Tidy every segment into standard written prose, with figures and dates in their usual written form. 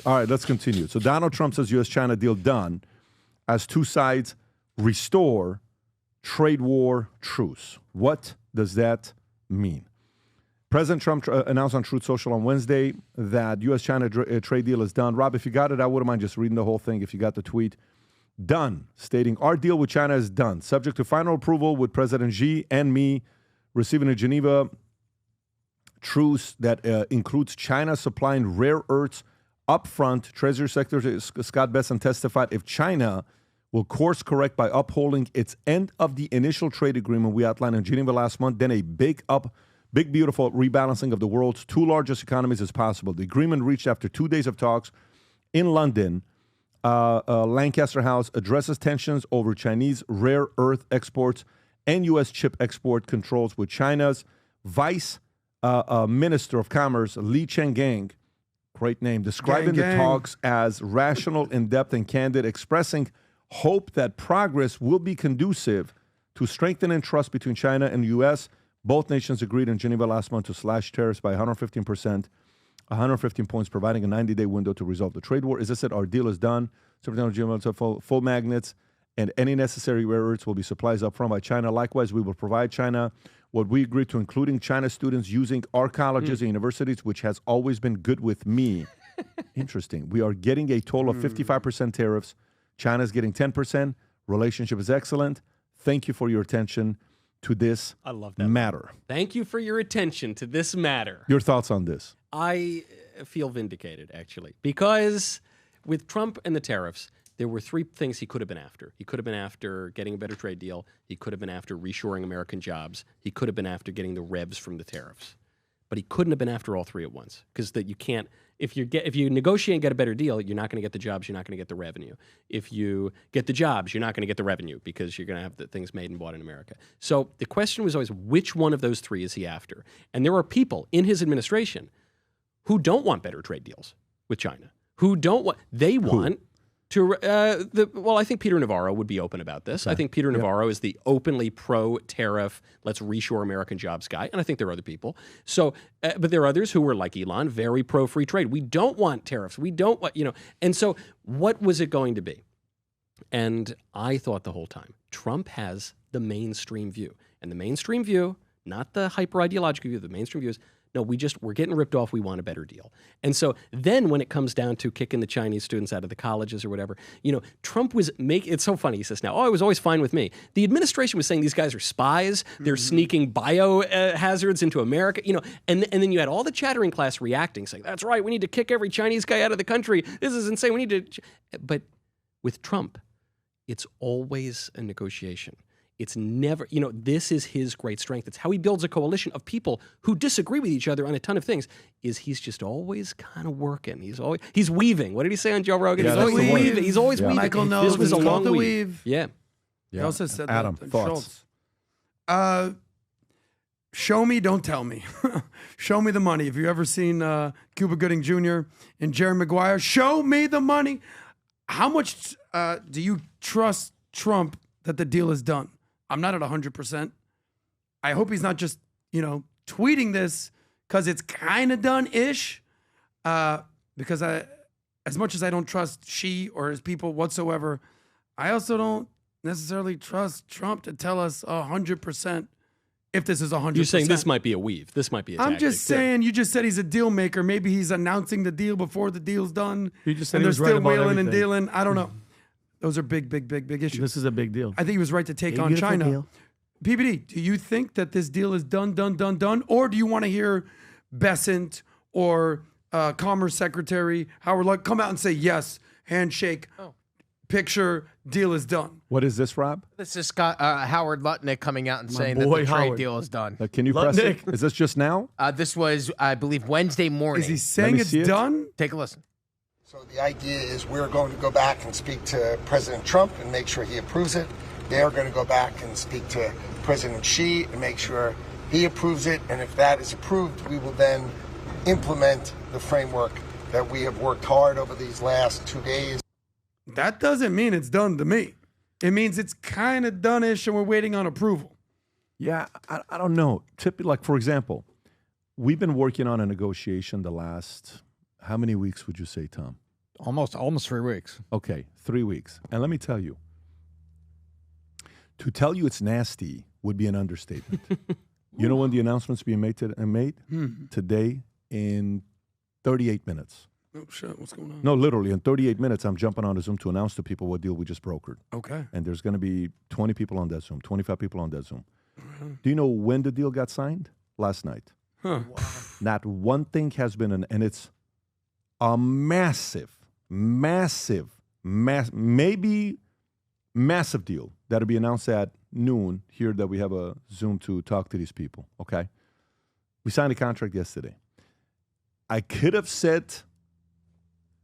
All right, let's continue. So Donald Trump says U.S. China deal done as two sides restore trade war truce. What does that mean? President Trump announced on Truth Social on Wednesday that U.S. China trade deal is done. Rob, if you got it, I wouldn't mind just reading the whole thing if you got the tweet. Done, stating our deal with China is done, subject to final approval with President Xi and me receiving a Geneva truce that includes China supplying rare earths upfront. Treasury Secretary Scott Bessent testified if China will course correct by upholding its end of the initial trade agreement we outlined in Geneva last month, then a big, beautiful rebalancing of the world's two largest economies is possible. The agreement reached after 2 days of talks in London. Lancaster House addresses tensions over Chinese rare earth exports and U.S. chip export controls with China's Vice Minister of Commerce, Li Chenggang, great name, describing the talks as rational, in-depth, and candid, expressing hope that progress will be conducive to strengthening trust between China and the U.S. Both nations agreed in Geneva last month to slash tariffs by 115%. 115 points, providing a 90-day window to resolve the trade war. As I said, our deal is done. Full magnets and any necessary rare earths will be supplies up front by China. Likewise, we will provide China what we agreed to, including China students using our colleges and universities, which has always been good with me. Interesting. We are getting a total of 55% tariffs. China's getting 10%. Relationship is excellent. Thank you for your attention to this matter. Thank you for your attention to this matter. Your thoughts on this? I feel vindicated, actually, because with Trump and the tariffs, there were three things he could have been after. He could have been after getting a better trade deal. He could have been after reshoring American jobs. He could have been after getting the revs from the tariffs. But he couldn't have been after all three at once, because that you can't. If you negotiate and get a better deal, you're not going to get the jobs. You're not going to get the revenue. If you get the jobs, you're not going to get the revenue because you're going to have the things made and bought in America. So the question was always, which one of those three is he after? And there are people in his administration who don't want better trade deals with China. Who don't want? They want to. Well, I think Peter Navarro would be open about this. I think Peter Navarro is the openly pro-tariff, let's reshore American jobs guy, and I think there are other people. So, but there are others who were like Elon, very pro-free trade. We don't want tariffs. We don't want, And so, what was it going to be? And I thought the whole time, Trump has the mainstream view, and the mainstream view, not the hyper-ideological view. The mainstream view is, no, we're getting ripped off. We want a better deal. And so then when it comes down to kicking the Chinese students out of the colleges or whatever, Trump was it's so funny. He says now, it was always fine with me. The administration was saying these guys are spies. They're sneaking biohazards into America, and then you had all the chattering class reacting, saying, that's right. We need to kick every Chinese guy out of the country. This is insane. We need to. But with Trump, it's always a negotiation. It's never, this is his great strength. It's how he builds a coalition of people who disagree with each other on a ton of things. He's just always kind of working. He's weaving. What did he say on Joe Rogan? Yeah, he's always weaving. He's always weaving. Michael knows this was a long weave. Yeah. He also said Adam, that. thoughts? Schultz. Show me, don't tell me. Show me the money. Have you ever seen Cuba Gooding Jr. and Jerry Maguire? Show me the money. How much do you trust Trump that the deal is done? I'm not at 100%. I hope he's not just, tweeting this because it's kind of done-ish. Because as much as I don't trust Xi or his people whatsoever, I also don't necessarily trust Trump to tell us 100% if this is 100%. You're saying this might be a weave. This might be a tactic. I'm just saying, you just said he's a deal maker. Maybe he's announcing the deal before the deal's done. You just said and he they're was right still about wheeling and everything. dealing. I don't know. Those are big issues. This is a big deal. I think he was right to take on China. Deal. PBD, do you think that this deal is done? Or do you want to hear Bessent or Commerce Secretary Howard Lutnick come out and say, yes, handshake, picture, deal is done? What is this, Rob? This is Howard Lutnick coming out and saying that the boy trade Howard. deal is done. Can you press it? Is this just now? This was, I believe, Wednesday morning. Is he saying it's done? Take a listen. So the idea is we're going to go back and speak to President Trump and make sure he approves it. They're going to go back and speak to President Xi and make sure he approves it. And if that is approved, we will then implement the framework that we have worked hard over these last 2 days. That doesn't mean it's done to me. It means it's kind of done-ish and we're waiting on approval. Yeah, I don't know. Typically, for example, we've been working on a negotiation the last, how many weeks would you say, Tom? Almost 3 weeks. Okay, 3 weeks. And let me tell you, to tell you it's nasty would be an understatement. You know when the announcement's being made today in 38 minutes. Oh, shit. What's going on? No, literally, in 38 minutes, I'm jumping on a Zoom to announce to people what deal we just brokered. Okay. And there's going to be 20 people on that Zoom, 25 people on that Zoom. Do you know when the deal got signed? Last night. Huh. Not one thing has been, and it's a maybe massive deal that'll be announced at noon here that we have a Zoom to talk to these people, okay? We signed a contract yesterday. I could have said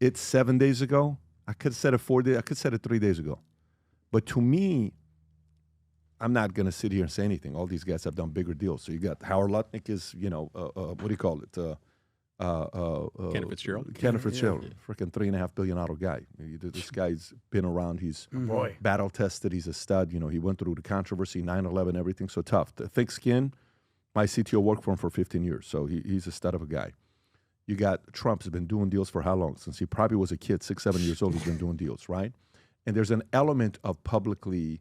it 7 days ago. I could have said it 4 days. I could have said it 3 days ago. But to me, I'm not going to sit here and say anything. All these guys have done bigger deals. So you got Howard Lutnick is, what do you call it? Kenneth Fitzgerald. Kenneth Fitzgerald, freaking $3.5 billion guy. This guy's been around. He's battle tested. He's a stud. You know, he went through the controversy, 9/11, everything. So tough. Thick skin. My CTO worked for him for 15 years. So he's a stud of a guy. You got Trump's been doing deals for how long? Since he probably was a kid, 6, 7 years old, he's been doing deals, right? And there's an element of publicly,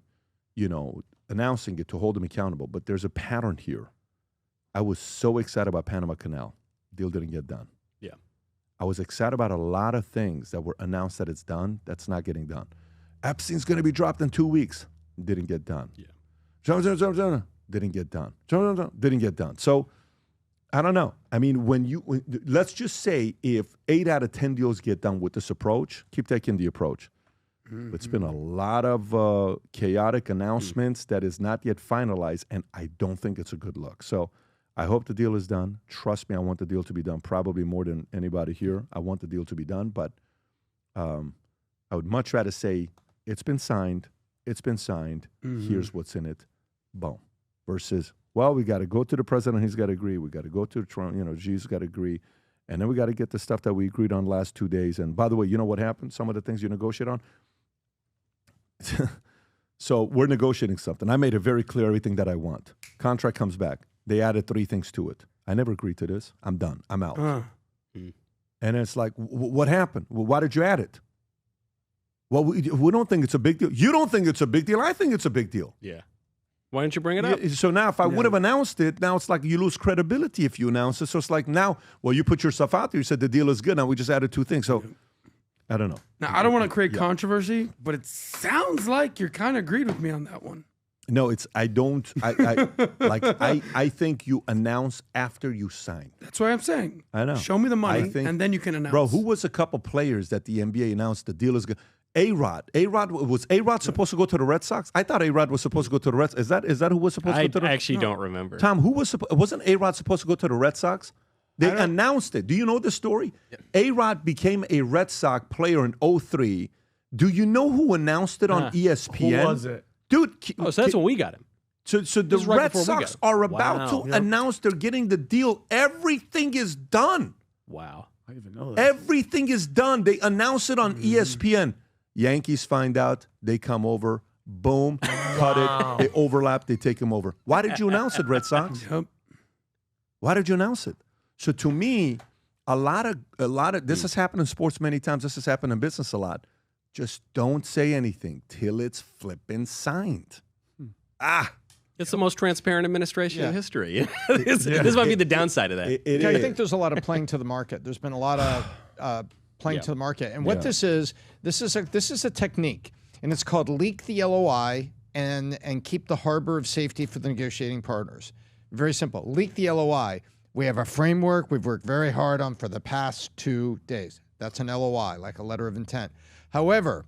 announcing it to hold him accountable. But there's a pattern here. I was so excited about Panama Canal. Deal didn't get done. Yeah. I was excited about a lot of things that were announced that it's done. That's not getting done. Epstein's going to be dropped in 2 weeks. Didn't get done. Yeah. Didn't get done. Didn't get done. So I don't know. I mean, let's just say if 8 out of 10 deals get done with this approach, keep taking the approach. Mm-hmm. It's been a lot of chaotic announcements that is not yet finalized, and I don't think it's a good look. So I hope the deal is done. Trust me, I want the deal to be done, probably more than anybody here. I want the deal to be done, but I would much rather say it's been signed. Here's what's in it. Boom. Versus, well, we got to go to the president. He's got to agree. We got to go to Trump. Xi's got to agree. And then we got to get the stuff that we agreed on last 2 days. And by the way, you know what happened? Some of the things you negotiate on. So we're negotiating something. I made it very clear everything that I want. Contract comes back. They added 3 things to it. I never agreed to this. I'm done. I'm out. And it's like, what happened? Well, why did you add it? Well, we don't think it's a big deal. You don't think it's a big deal. I think it's a big deal. Yeah. Why didn't you bring it up? So now if I would have announced it, now it's like you lose credibility if you announce it. So it's like now, well, you put yourself out there. You said the deal is good. Now we just added 2 things. So I don't know. Now, I don't want to create controversy, but it sounds like you're kind of agreed with me on that one. No, I think you announce after you sign. That's what I'm saying. I know. Show me the money, and then you can announce. Bro, who was a couple players that the NBA announced the deal is good? A-Rod. Was A-Rod supposed to go to the Red Sox? I thought A-Rod was supposed to go to the Red Sox. Is that who was supposed to go to the Red Sox? I actually don't remember. Tom, wasn't A-Rod supposed to go to the Red Sox? They announced it. Do you know the story? Yeah. A-Rod became a Red Sox player in 2003. Do you know who announced it on ESPN? Who was it? Dude. So that's when we got him. So the Red Sox are about to announce they're getting the deal. Everything is done. Wow. I didn't even know that. Everything is done. They announce it on ESPN. Yankees find out. They come over. Boom. Cut it. They overlap. They take him over. Why did you announce it, Red Sox? Why did you announce it? So to me, a lot of this has happened in sports many times. This has happened in business a lot. Just don't say anything till it's flipping signed. It's the most transparent administration in history. This might be the downside of that. I think there's a lot of playing to the market. There's been a lot of playing to the market. And what this is a technique, and it's called leak the LOI and keep the harbor of safety for the negotiating partners. Very simple. Leak the LOI. We have a framework we've worked very hard on for the past 2 days. That's an LOI, like a letter of intent. However,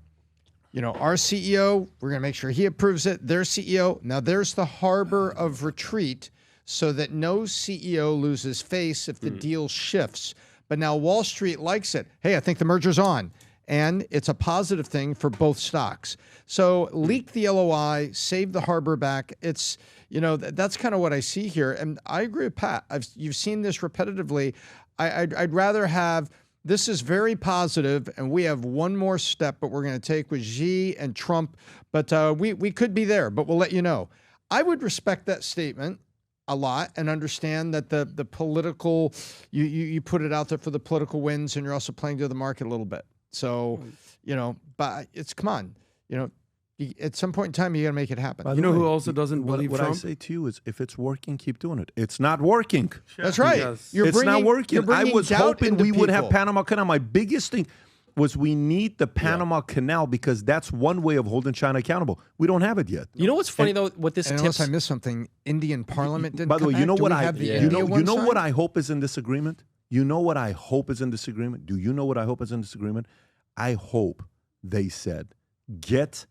our CEO, we're going to make sure he approves it. Their CEO, now there's the harbor of retreat so that no CEO loses face if the deal shifts. But now Wall Street likes it. Hey, I think the merger's on. And it's a positive thing for both stocks. So leak the LOI, save the harbor back. It's, that's kind of what I see here. And I agree with Pat. You've seen this repetitively. I'd rather have, this is very positive, and we have one more step, but we're going to take with Xi and Trump. But we could be there, but we'll let you know. I would respect that statement a lot and understand that the political, you put it out there for the political wins, and you're also playing to the market a little bit. So, but it's, come on, at some point in time, you got to make it happen. By You the know way, who also doesn't believe what I Trump? say to you is, if it's working, keep doing it. It's not working. That's right. Yes. It's not working. You're I bringing was doubt hoping into we would have people. Panama Canal. My biggest thing was we need the Panama Canal because that's one way of holding China accountable. We don't have it yet. You know what's funny though? What this And tips. unless I missed something, Indian Parliament didn't. By the way, come you know back? Do what we I have the you India know one what signed? I hope is in this agreement? You know what I hope is in this agreement? Do you know what I hope is in this agreement? I hope they said, get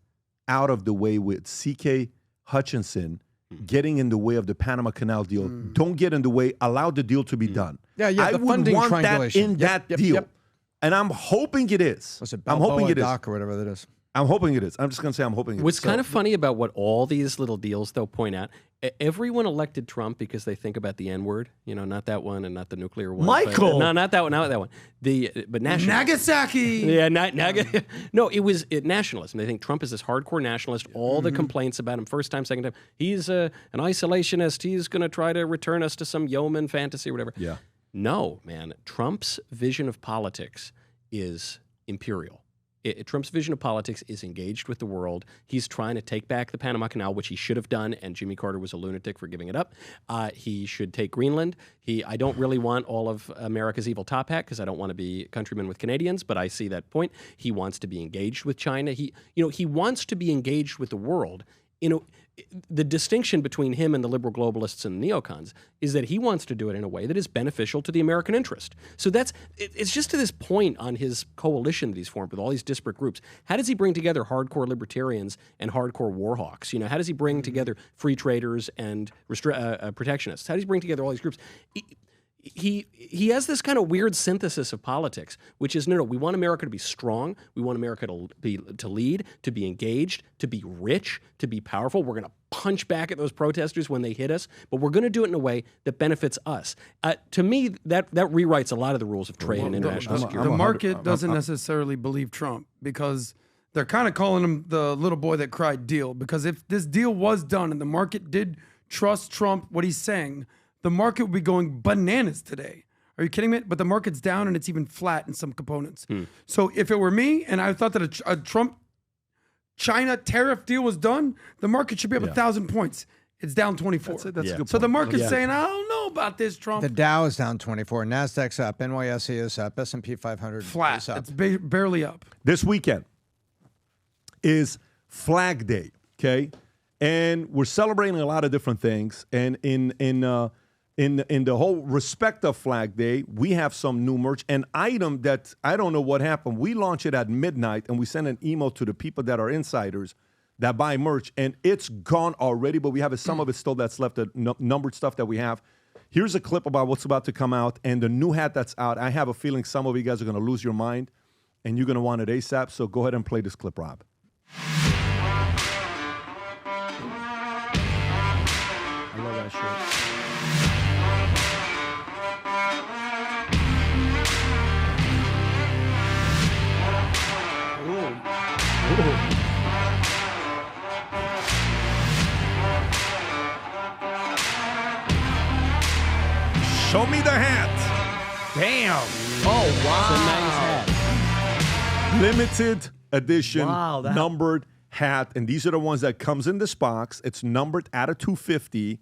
out of the way with C.K. Hutchinson getting in the way of the Panama Canal deal. Don't get in the way. Allow the deal to be done. Yeah, I the would funding want that triangulation. in Yep, that deal. Yep. And I'm hoping it is. Was it I'm hoping Balboa it is. Dock or whatever that is? I'm hoping it is. I'm just going to say I'm hoping it is. What's So- kind of funny about what all these little deals, though, point out, everyone elected Trump because they think about the N word. Not that one and not the nuclear one. Michael! No, not that one. Not that one. But nationalism. Nagasaki. Yeah, no, it was nationalism. They think Trump is this hardcore nationalist. All the complaints about him, first time, second time, he's an isolationist. He's going to try to return us to some yeoman fantasy or whatever. Yeah. No, man. Trump's vision of politics is imperial. Trump's vision of politics is engaged with the world. He's trying to take back the Panama Canal, which he should have done, and Jimmy Carter was a lunatic for giving it up. He should take Greenland. I don't really want all of America's evil top hat because I don't want to be countrymen with Canadians, but I see that point. He wants to be engaged with China. He wants to be engaged with the world. The distinction between him and the liberal globalists and neocons is that he wants to do it in a way that is beneficial to the American interest. So it's just to this point on his coalition that he's formed with all these disparate groups. How does he bring together hardcore libertarians and hardcore war hawks? How does he bring together free traders and protectionists? How does he bring together all these groups? He has this kind of weird synthesis of politics, which is no, we want America to be strong. We want America to lead, to be engaged, to be rich, to be powerful. We're going to punch back at those protesters when they hit us, but we're going to do it in a way that benefits us. To me, that rewrites a lot of the rules of trade and international security. The market doesn't necessarily believe Trump because they're kind of calling him the little boy that cried deal. Because if this deal was done and the market did trust Trump, what he's saying, the market would be going bananas today. Are you kidding me? But the market's down and it's even flat in some components. So if it were me and I thought that a Trump-China tariff deal was done, the market should be up 1,000 points. It's down 24. That's a good point. So the market's saying, I don't know about this, Trump. The Dow is down 24. Nasdaq's up. NYSE is up. S&P 500 Flat. is up. It's barely up. This weekend is Flag Day, okay? And we're celebrating a lot of different things. And in the whole respect of Flag Day, we have some new merch. An item that I don't know what happened. We launch it at midnight, and we send an email to the people that are insiders that buy merch, and it's gone already. But we have some of it still that's left, the numbered stuff that we have. Here's a clip about what's about to come out, and the new hat that's out. I have a feeling some of you guys are going to lose your mind, and you're going to want it ASAP. So go ahead and play this clip, Rob. I love that shit. Show me the hat. Damn. Oh, wow. Limited edition, Wow, that- numbered hat. And these are the ones that comes in this box. It's numbered out of 250.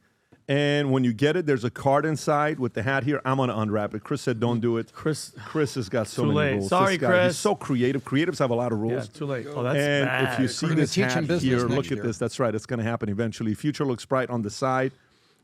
And when you get it, there's a card inside with the hat here. I'm going to unwrap it. Chris said don't do it. Chris has got so Too many late. rules. Sorry, This guy, Chris. He's so creative. Creatives have a lot of rules. Yeah, too late. Oh, that's And bad. if you see We're gonna this teach hat him business here, next look year. at this. That's right. It's going to happen eventually. Future looks bright on the side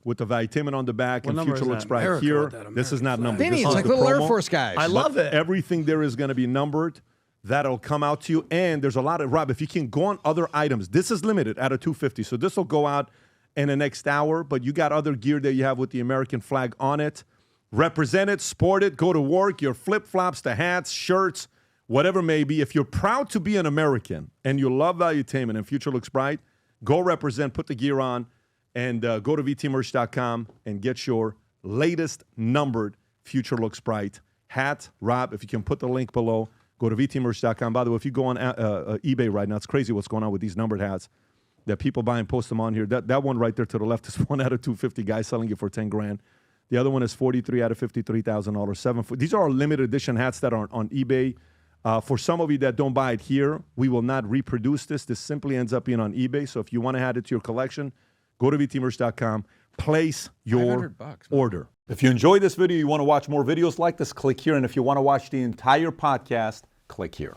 with the Valuetainment on the back, What and number Future is looks that? bright America here. with that This is not American numbered. Vinny, This it's is like the little Air promo. Force guys. I love it. Everything there is going to be numbered. That'll come out to you. And there's a lot of, Rob, if you can go on other items, this is limited out of 250. So this will go out in the next hour, but you got other gear that you have with the American flag on it. Represent it, sport it, go to work, your flip-flops, the hats, shirts, whatever it may be. If you're proud to be an American and you love Valuetainment and Future Looks Bright, go represent, put the gear on, and go to vtmerch.com and get your latest numbered Future Looks Bright hat. Rob, if you can put the link below, go to vtmerch.com. By the way, if you go on eBay right now, it's crazy what's going on with these numbered hats that people buy and post them on here. That one right there to the left is 1 out of 250 guys selling it for 10 grand. The other one is 43 out of $53,000. These are our limited edition hats that are on eBay. For some of you that don't buy it here, we will not reproduce this. This simply ends up being on eBay. So if you want to add it to your collection, go to vtmerch.com, place your order. If you enjoyed this video, you want to watch more videos like this, click here. And if you want to watch the entire podcast, click here.